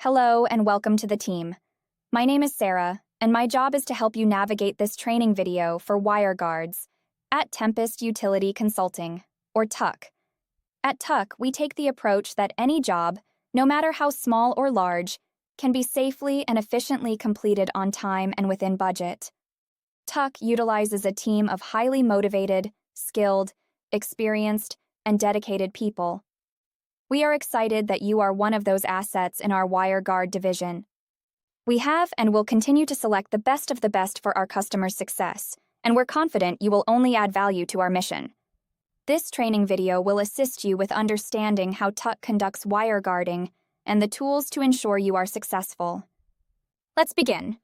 Hello and welcome to the team. My name is Sarah, and my job is to help you navigate this training video for wire guards at Tempest Utility Consulting, or TUC. At TUC, we take the approach that any job, no matter how small or large, can be safely and efficiently completed on time and within budget. TUC utilizes a team of highly motivated, skilled, experienced, and dedicated people. We are excited that you are one of those assets in our wire guard division. We have and will continue to select the best of the best for our customers' success, and we're confident you will only add value to our mission. This training video will assist you with understanding how TUC conducts wire guarding and the tools to ensure you are successful. Let's begin.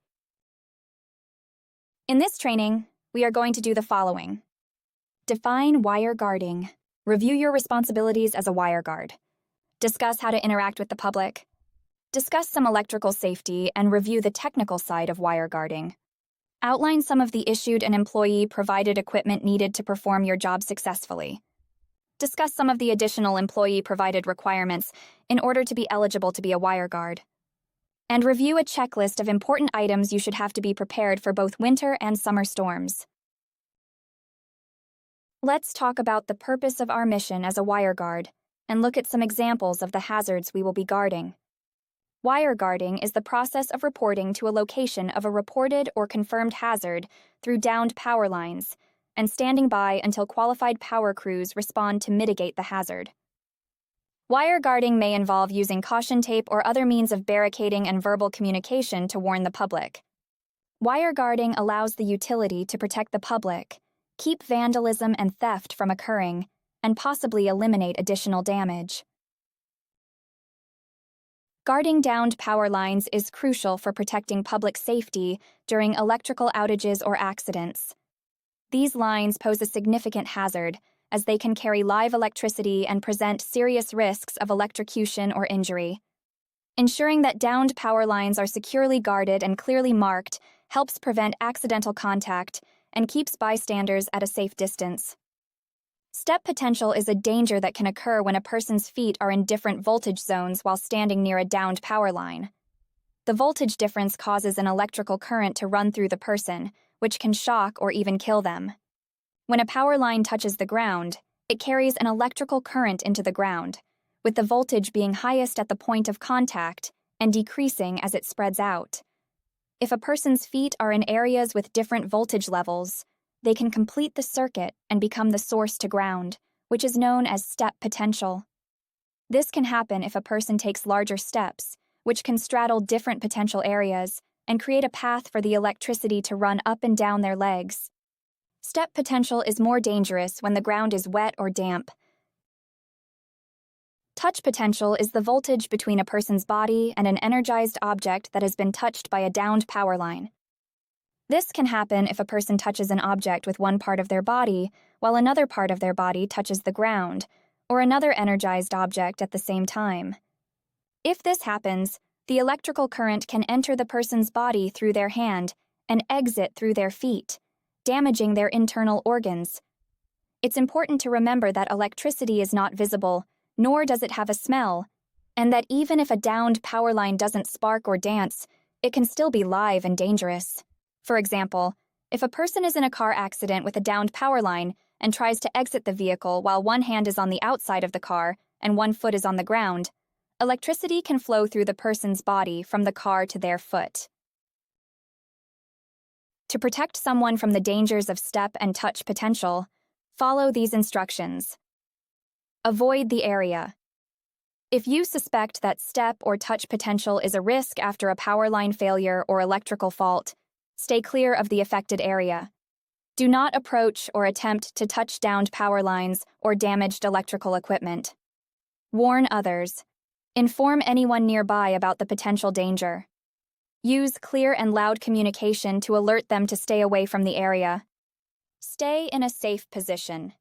In this training, we are going to do the following. Define wire guarding. Review your responsibilities as a wire guard. Discuss how to interact with the public. Discuss some electrical safety and review the technical side of wire guarding. Outline some of the issued and employee-provided equipment needed to perform your job successfully. Discuss some of the additional employee-provided requirements in order to be eligible to be a wire guard. And review a checklist of important items you should have to be prepared for both winter and summer storms. Let's talk about the purpose of our mission as a wire guard and look at some examples of the hazards we will be guarding. Wire guarding is the process of reporting to a location of a reported or confirmed hazard through downed power lines and standing by until qualified power crews respond to mitigate the hazard. Wire guarding may involve using caution tape or other means of barricading and verbal communication to warn the public. Wire guarding allows the utility to protect the public, keep vandalism and theft from occurring, and possibly eliminate additional damage. Guarding downed power lines is crucial for protecting public safety during electrical outages or accidents. These lines pose a significant hazard, as they can carry live electricity and present serious risks of electrocution or injury. Ensuring that downed power lines are securely guarded and clearly marked helps prevent accidental contact and keeps bystanders at a safe distance. Step potential is a danger that can occur when a person's feet are in different voltage zones while standing near a downed power line. The voltage difference causes an electrical current to run through the person, which can shock or even kill them. When a power line touches the ground, it carries an electrical current into the ground, with the voltage being highest at the point of contact and decreasing as it spreads out. If a person's feet are in areas with different voltage levels, they can complete the circuit and become the source to ground, which is known as step potential. This can happen if a person takes larger steps, which can straddle different potential areas and create a path for the electricity to run up and down their legs. Step potential is more dangerous when the ground is wet or damp. Touch potential is the voltage between a person's body and an energized object that has been touched by a downed power line. This can happen if a person touches an object with one part of their body while another part of their body touches the ground, or another energized object at the same time. If this happens, the electrical current can enter the person's body through their hand and exit through their feet, damaging their internal organs. It's important to remember that electricity is not visible, nor does it have a smell, and that even if a downed power line doesn't spark or dance, it can still be live and dangerous. For example, if a person is in a car accident with a downed power line and tries to exit the vehicle while one hand is on the outside of the car and one foot is on the ground, electricity can flow through the person's body from the car to their foot. To protect someone from the dangers of step and touch potential, follow these instructions. Avoid the area. If you suspect that step or touch potential is a risk after a power line failure or electrical fault, stay clear of the affected area. Do not approach or attempt to touch downed power lines or damaged electrical equipment. Warn others. Inform anyone nearby about the potential danger. Use clear and loud communication to alert them to stay away from the area. Stay in a safe position.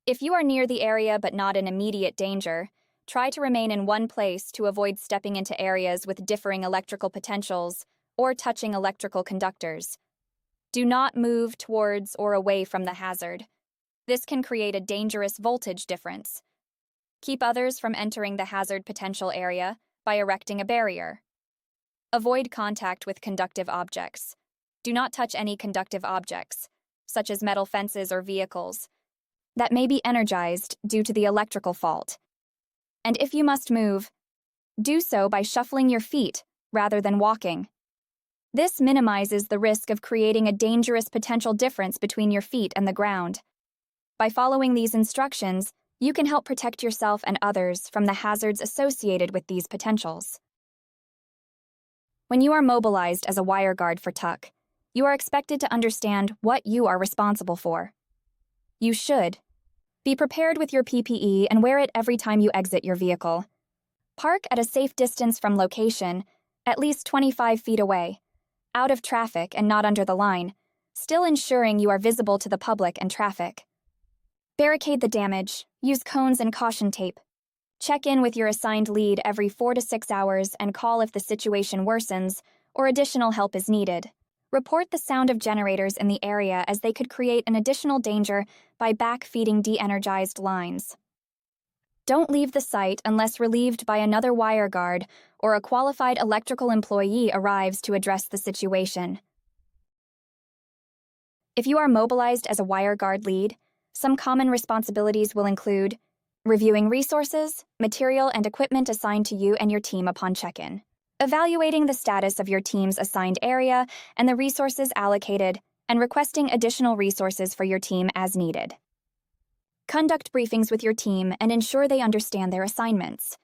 If you are near the area but not in immediate danger, try to remain in one place to avoid stepping into areas with differing electrical potentials or touching electrical conductors. Do not move towards or away from the hazard. This can create a dangerous voltage difference. Keep others from entering the hazard potential area by erecting a barrier. Avoid contact with conductive objects. Do not touch any conductive objects, such as metal fences or vehicles, that may be energized due to the electrical fault. And if you must move, do so by shuffling your feet rather than walking. This minimizes the risk of creating a dangerous potential difference between your feet and the ground. By following these instructions, you can help protect yourself and others from the hazards associated with these potentials. When you are mobilized as a wire guard for TUC, you are expected to understand what you are responsible for. You should be prepared with your PPE and wear it every time you exit your vehicle. Park at a safe distance from location, at least 25 feet away, out of traffic and not under the line, still ensuring you are visible to the public and traffic. Barricade the damage, use cones and caution tape. Check in with your assigned lead every 4 to 6 hours and call if the situation worsens or additional help is needed. Report the sound of generators in the area as they could create an additional danger by backfeeding de-energized lines. Don't leave the site unless relieved by another wire guard or a qualified electrical employee arrives to address the situation. If you are mobilized as a wire guard lead, some common responsibilities will include reviewing resources, material, and equipment assigned to you and your team upon check-in, evaluating the status of your team's assigned area and the resources allocated, and requesting additional resources for your team as needed. Conduct briefings with your team and ensure they understand their assignments.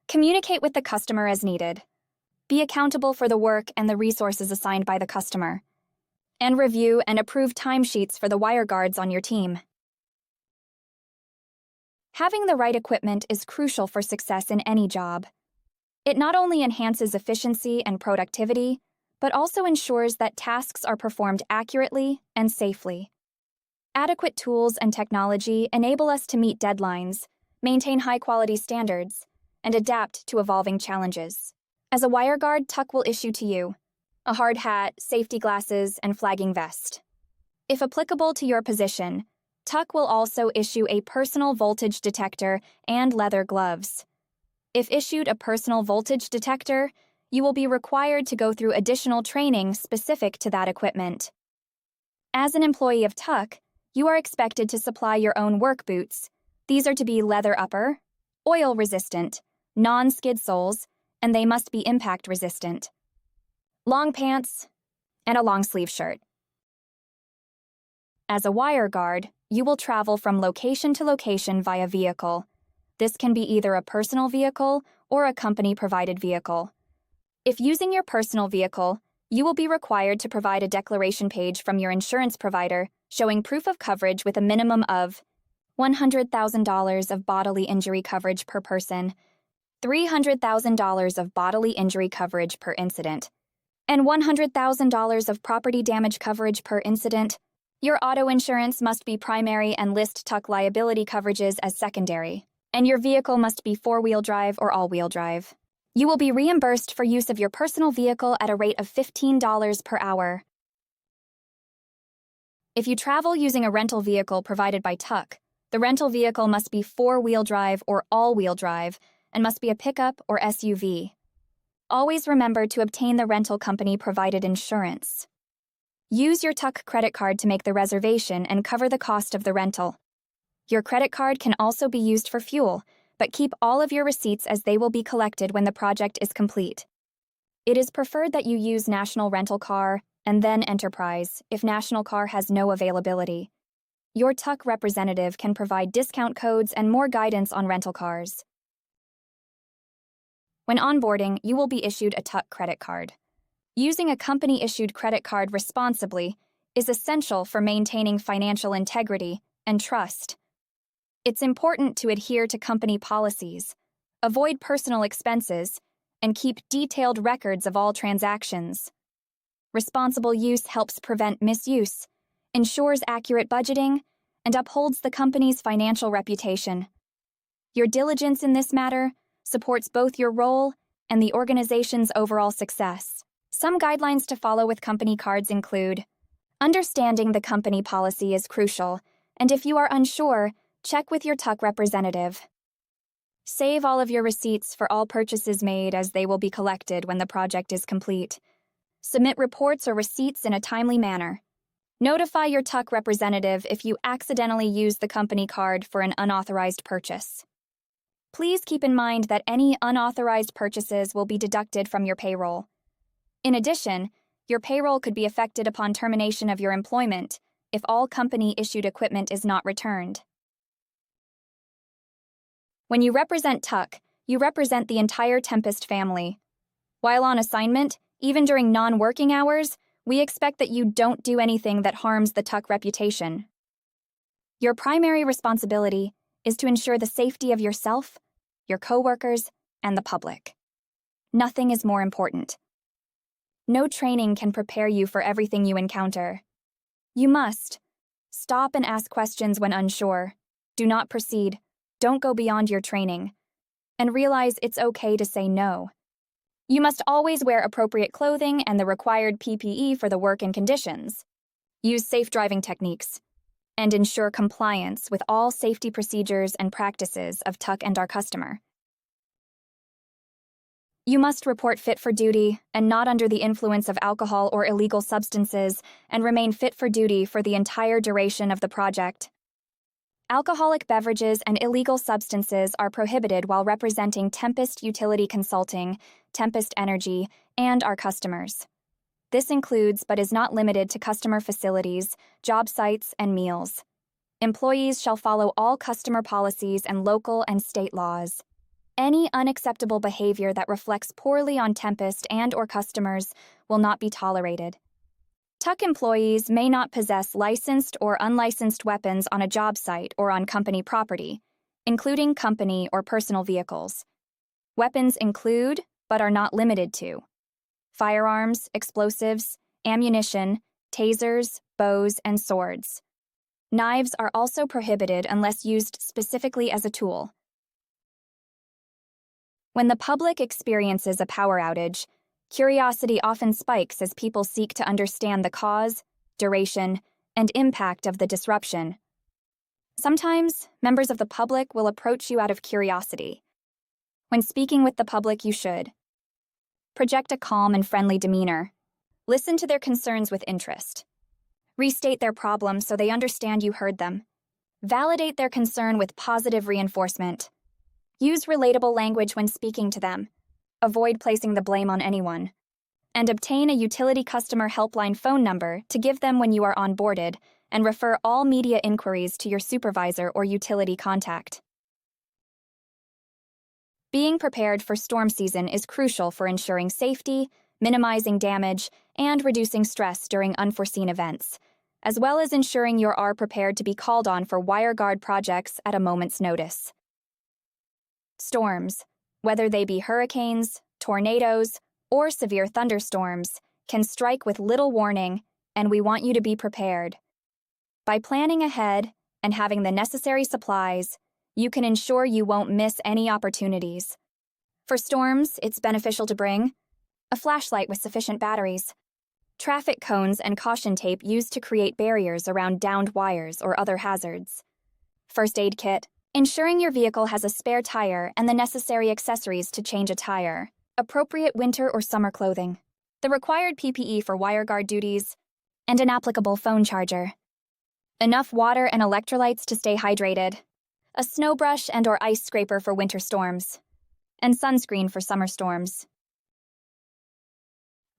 Communicate with the customer as needed. Be accountable for the work and the resources assigned by the customer. And review and approve timesheets for the wire guards on your team. Having the right equipment is crucial for success in any job. It not only enhances efficiency and productivity, but also ensures that tasks are performed accurately and safely. Adequate tools and technology enable us to meet deadlines, maintain high-quality standards, and adapt to evolving challenges. As a wire guard, TUC will issue to you a hard hat, safety glasses, and flagging vest. If applicable to your position, TUC will also issue a personal voltage detector and leather gloves. If issued a personal voltage detector, you will be required to go through additional training specific to that equipment. As an employee of TUC, you are expected to supply your own work boots. These are to be leather upper, oil-resistant, non-skid soles, and they must be impact-resistant. Long pants, and a long-sleeve shirt. As a wire guard, you will travel from location to location via vehicle. This can be either a personal vehicle or a company-provided vehicle. If using your personal vehicle, you will be required to provide a declaration page from your insurance provider showing proof of coverage with a minimum of $100,000 of bodily injury coverage per person, $300,000 of bodily injury coverage per incident, and $100,000 of property damage coverage per incident. Your auto insurance must be primary and list TUC liability coverages as secondary, and your vehicle must be four-wheel drive or all-wheel drive. You will be reimbursed for use of your personal vehicle at a rate of $15 per hour. If you travel using a rental vehicle provided by TUC, the rental vehicle must be four-wheel drive or all-wheel drive and must be a pickup or SUV. Always remember to obtain the rental company-provided insurance. Use your TUC credit card to make the reservation and cover the cost of the rental. Your credit card can also be used for fuel, but keep all of your receipts as they will be collected when the project is complete. It is preferred that you use National Rental Car and then Enterprise if National Car has no availability. Your TUC representative can provide discount codes and more guidance on rental cars. When onboarding, you will be issued a TUC credit card. Using a company-issued credit card responsibly is essential for maintaining financial integrity and trust. It's important to adhere to company policies, avoid personal expenses, and keep detailed records of all transactions. Responsible use helps prevent misuse, ensures accurate budgeting, and upholds the company's financial reputation. Your diligence in this matter supports both your role and the organization's overall success. Some guidelines to follow with company cards include: understanding the company policy is crucial, and if you are unsure, check with your TUC representative. Save all of your receipts for all purchases made, as they will be collected when the project is complete. Submit reports or receipts in a timely manner. Notify your TUC representative if you accidentally use the company card for an unauthorized purchase. Please keep in mind that any unauthorized purchases will be deducted from your payroll. In addition, your payroll could be affected upon termination of your employment if all company-issued equipment is not returned. When you represent TUC, you represent the entire Tempest family. While on assignment, even during non-working hours, we expect that you don't do anything that harms the TUC reputation. Your primary responsibility is to ensure the safety of yourself, your coworkers, and the public. Nothing is more important. No training can prepare you for everything you encounter. You must stop and ask questions when unsure. Do not proceed. Don't go beyond your training. And realize it's okay to say no. You must always wear appropriate clothing and the required PPE for the work and conditions. Use safe driving techniques. And ensure compliance with all safety procedures and practices of TUC and our customer. You must report fit for duty and not under the influence of alcohol or illegal substances, and remain fit for duty for the entire duration of the project. Alcoholic beverages and illegal substances are prohibited while representing Tempest Utility Consulting, Tempest Energy, and our customers. This includes, but is not limited to, customer facilities, job sites, and meals. Employees shall follow all customer policies and local and state laws. Any unacceptable behavior that reflects poorly on Tempest and/or customers will not be tolerated. TUC employees may not possess licensed or unlicensed weapons on a job site or on company property, including company or personal vehicles. Weapons include, but are not limited to, firearms, explosives, ammunition, tasers, bows, and swords. Knives are also prohibited unless used specifically as a tool. When the public experiences a power outage, curiosity often spikes as people seek to understand the cause, duration, and impact of the disruption. Sometimes, members of the public will approach you out of curiosity. When speaking with the public, you should project a calm and friendly demeanor. Listen to their concerns with interest. Restate their problems so they understand you heard them. Validate their concern with positive reinforcement. Use relatable language when speaking to them. Avoid placing the blame on anyone. And obtain a utility customer helpline phone number to give them when you are onboarded, and refer all media inquiries to your supervisor or utility contact. Being prepared for storm season is crucial for ensuring safety, minimizing damage, and reducing stress during unforeseen events, as well as ensuring you are prepared to be called on for WireGuard projects at a moment's notice. Storms, whether they be hurricanes, tornadoes, or severe thunderstorms, can strike with little warning, and we want you to be prepared. By planning ahead and having the necessary supplies, you can ensure you won't miss any opportunities. For storms, it's beneficial to bring a flashlight with sufficient batteries, traffic cones and caution tape used to create barriers around downed wires or other hazards, first aid kit, ensuring your vehicle has a spare tire and the necessary accessories to change a tire, appropriate winter or summer clothing, the required PPE for WireGuard duties, and an applicable phone charger. Enough water and electrolytes to stay hydrated, a snow brush and/or ice scraper for winter storms, and sunscreen for summer storms.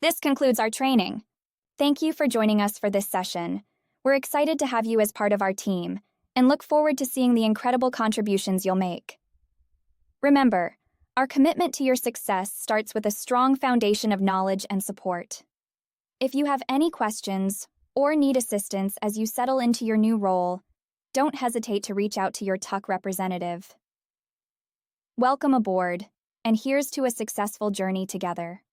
This concludes our training. Thank you for joining us for this session. We're excited to have you as part of our team, and look forward to seeing the incredible contributions you'll make. Remember, our commitment to your success starts with a strong foundation of knowledge and support. If you have any questions or need assistance as you settle into your new role, don't hesitate to reach out to your TUC representative. Welcome aboard, and here's to a successful journey together.